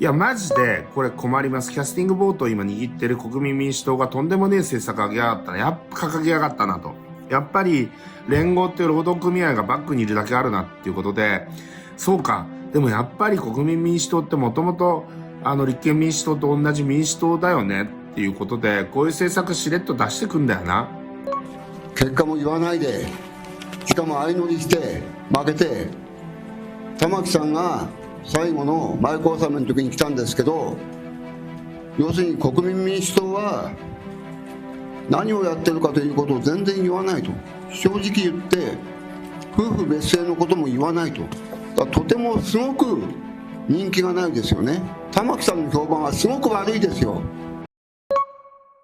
いや、マジで、これ困ります。キャスティングボートを今握ってる国民民主党がとんでもねえ政策掲げやがったなと。やっぱり、連合っていう労働組合がバックにいるだけあるなっていうことで、そうか。でもやっぱり国民民主党ってもともと、立憲民主党と同じ民主党だよねっていうことで、こういう政策しれっと出してくんだよな。結果も言わないで、しかも相乗りして負けて、玉木さんが最後の前交差の時に来たんですけど、要するに国民民主党は何をやってるかということを全然言わないと。正直言って夫婦別姓のことも言わないと。とてもすごく人気がないですよね。玉木さんの評判はすごく悪いですよ。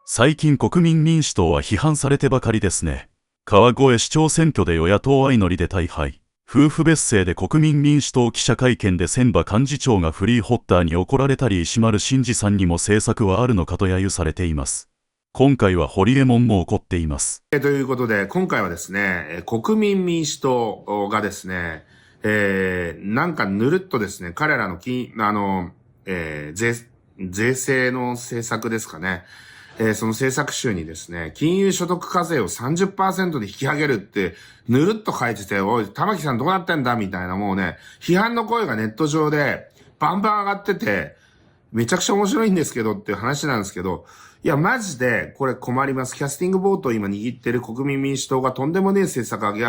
最近国民民主党は批判されてばかりですね。川越市長選挙で与野党相乗りで大敗。夫婦別姓で国民民主党記者会見で千葉幹事長がフリーホッターに怒られたり石丸伸二さんにも政策はあるのかと揶揄されています。今回はホリエモンも怒っています。ということで、今回はですね、国民民主党がですね、なんかぬるっとですね、彼らの税制の政策ですかね。その政策集にですね、金融所得課税を 30% で引き上げるって、ぬるっと書いてて、おい、玉木さんどうなってんだみたいなもうね、批判の声がネット上でバンバン上がってて、めちゃくちゃ面白いんですけどっていう話なんですけど、いや、マジでこれ困ります。キャスティングボートを今握ってる国民民主党がとんでもねえ政策掲げ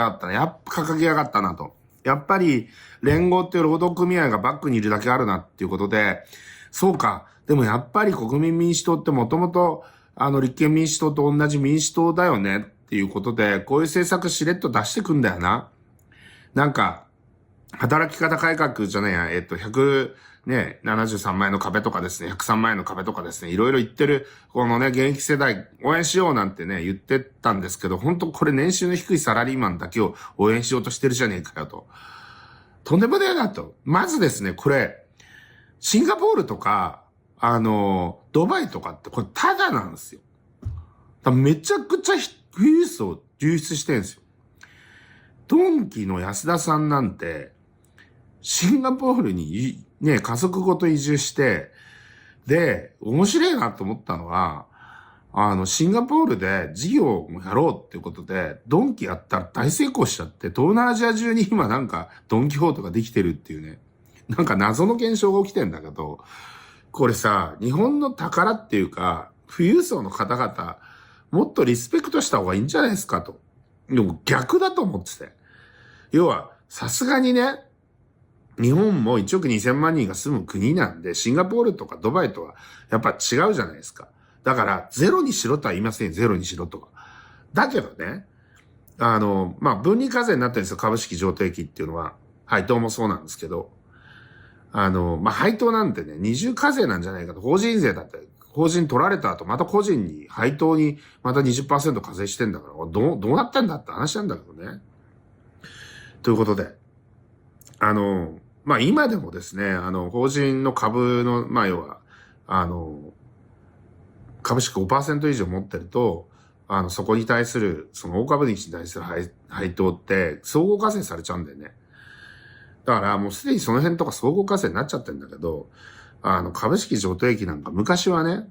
やがったなと。やっぱり、連合っていう労働組合がバックにいるだけあるなっていうことで、そうか。でもやっぱり国民民主党ってもともと、立憲民主党と同じ民主党だよねっていうことで、こういう政策しれっと出してくんだよな。なんか、働き方改革じゃねえや、173万円の壁とかですね、103万円の壁とかですね、いろいろ言ってる、このね、現役世代応援しようなんてね、言ってたんですけど、本当これ年収の低いサラリーマンだけを応援しようとしてるじゃねえかよと。とんでもねえなと。まずですね、これ、シンガポールとか、ドバイとかってこれタダなんですよ。めちゃくちゃ富裕層を流出してるんですよ。ドンキの安田さんなんて、シンガポールにね、家族ごと移住して、で、面白いなと思ったのは、シンガポールで事業をやろうっていうことで、ドンキやったら大成功しちゃって、東南アジア中に今なんかドンキホートができてるっていうね、なんか謎の現象が起きてんだけど、これさ、日本の宝っていうか、富裕層の方々、もっとリスペクトした方がいいんじゃないですかと。でも逆だと思ってて。要は、さすがにね、日本も1億2000万人が住む国なんで、シンガポールとかドバイとはやっぱ違うじゃないですか。だから、ゼロにしろとは言いませんよ。ゼロにしろとか。だけどね、分離課税になってるんですよ。株式譲渡益っていうのは。配当もそうなんですけど。配当なんてね、二重課税なんじゃないかと。法人税だって、法人取られた後、また個人に、配当にまた 20% 課税してんだから、どうなってんだって話なんだけどね。ということで、今でもですね、法人の株の、要は、株式 5% 以上持ってると、そこに対する、その大株主に対する配当って、総合課税されちゃうんだよね。だからもうすでにその辺とか総合課税になっちゃってるんだけど、株式譲渡益なんか昔はね、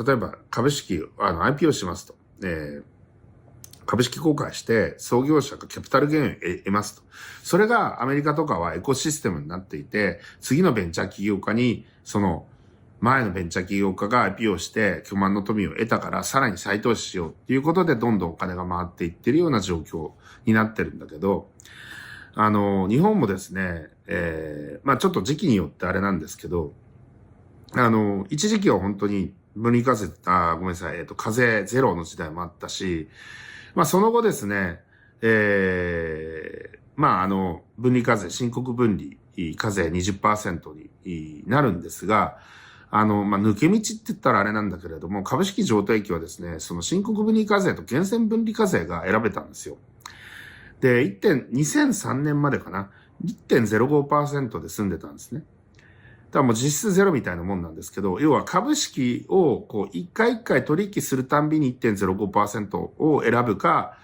例えば株式、IPO しますと。株式公開して創業者がキャピタルゲインを得ますと。それがアメリカとかはエコシステムになっていて、次のベンチャー起業家に、その前のベンチャー起業家が IPO して巨万の富を得たからさらに再投資しようっていうことでどんどんお金が回っていってるような状況になってるんだけど、日本もですね、ちょっと時期によってあれなんですけど、一時期は本当に分離課税、ごめんなさい、課税ゼロの時代もあったし、その後ですね、分離課税、申告分離課税 20% になるんですが、抜け道って言ったらあれなんだけれども、株式譲渡益はですね、その申告分離課税と源泉分離課税が選べたんですよ。で、2003年までかな、1.05% で済んでたんですね。だからもう実質ゼロみたいなもんなんですけど、要は株式を一回一回取引するたんびに 1.05% を選ぶか、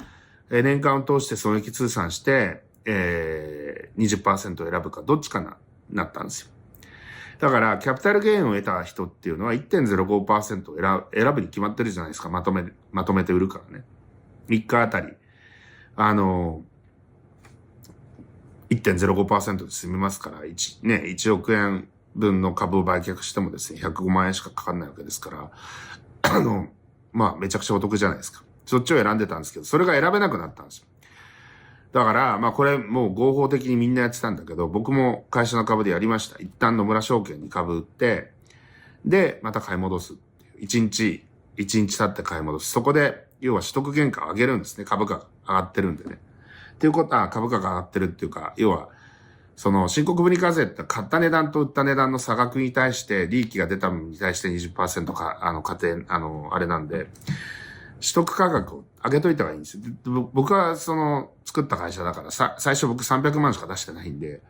年間を通して損益通算して、20% 選ぶか、どっちかなったんですよ。だから、キャピタルゲインを得た人っていうのは 1.05% を選ぶに決まってるじゃないですか。まとめて売るからね。3日あたり。1.05% で済みますから、1億円分の株を売却してもですね、105万円しかかかんないわけですから、めちゃくちゃお得じゃないですか。そっちを選んでたんですけど、それが選べなくなったんですよ。だから、これもう合法的にみんなやってたんだけど、僕も会社の株でやりました。一旦野村証券に株売って、で、また買い戻すっていう。1日経って買い戻す。そこで、要は取得原価を上げるんですね。株価が上がってるんでね。っていうことは、株価が上がってるっていうか、要は、その、申告分離課税って買った値段と売った値段の差額に対して、利益が出た分に対して 20% か、あれなんで、取得価格を上げといた方がいいんですよ。僕は作った会社だから最初僕300万しか出してないんで。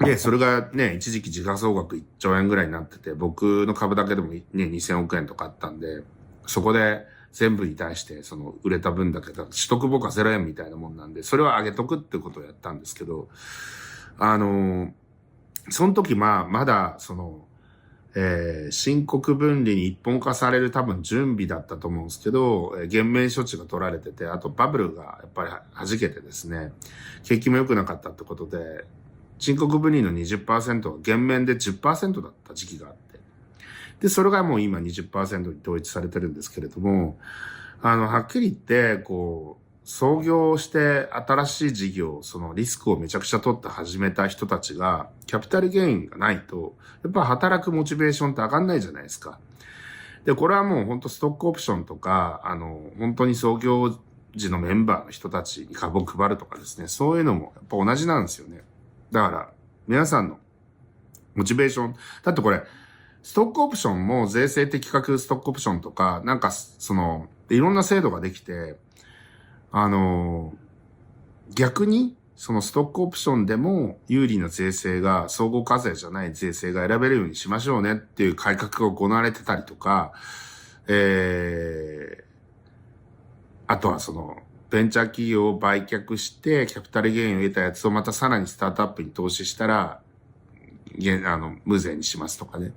で、それがね、一時期時価総額1兆円ぐらいになってて、僕の株だけでもね、2000億円とかあったんで、そこで全部に対して、売れた分だけ取得僕は0円みたいなもんなんで、それは上げとくってことをやったんですけど、その時まだ、申告分離に一本化される多分準備だったと思うんですけど、減免処置が取られてて、あとバブルがやっぱり弾けてですね、景気も良くなかったってことで、申告分離の 20% は減免で 10% だった時期があって、で、それがもう今 20% に統一されてるんですけれども、はっきり言って、創業して新しい事業、リスクをめちゃくちゃ取って始めた人たちが、キャピタルゲインがないと、やっぱ働くモチベーションって上がんないじゃないですか。で、これはもう本当ストックオプションとか、本当に創業時のメンバーの人たちに株を配るとかですね、そういうのもやっぱ同じなんですよね。だから、皆さんのモチベーション、だってこれ、ストックオプションも税制的確ストックオプションとか、いろんな制度ができて、逆に、ストックオプションでも有利な税制が、総合課税じゃない税制が選べるようにしましょうねっていう改革が行われてたりとか、あとはベンチャー企業を売却して、キャピタルゲインを得たやつをまたさらにスタートアップに投資したら、無税にしますとかね。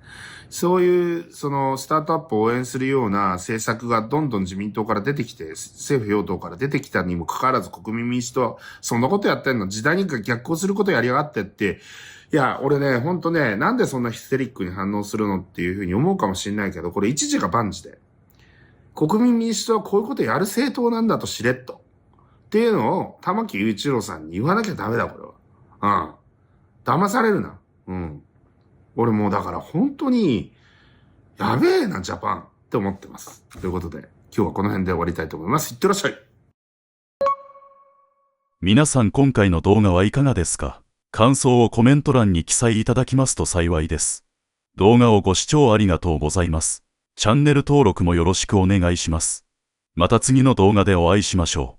そういう、スタートアップを応援するような政策がどんどん自民党から出てきて、政府与党から出てきたにもかかわらず国民民主党は、そんなことやってんの時代に逆行することやりやがってって、いや、俺ね、ほんとね、なんでそんなヒステリックに反応するのっていうふうに思うかもしれないけど、これ一時が万事で。国民民主党はこういうことやる政党なんだとしれっと。っていうのを、玉木雄一郎さんに言わなきゃダメだ、これは。騙されるな。俺もうだから本当に、やべえな、ジャパンって思ってます。ということで、今日はこの辺で終わりたいと思います。いってらっしゃい。皆さん今回の動画はいかがですか？感想をコメント欄に記載いただきますと幸いです。動画をご視聴ありがとうございます。チャンネル登録もよろしくお願いします。また次の動画でお会いしましょう。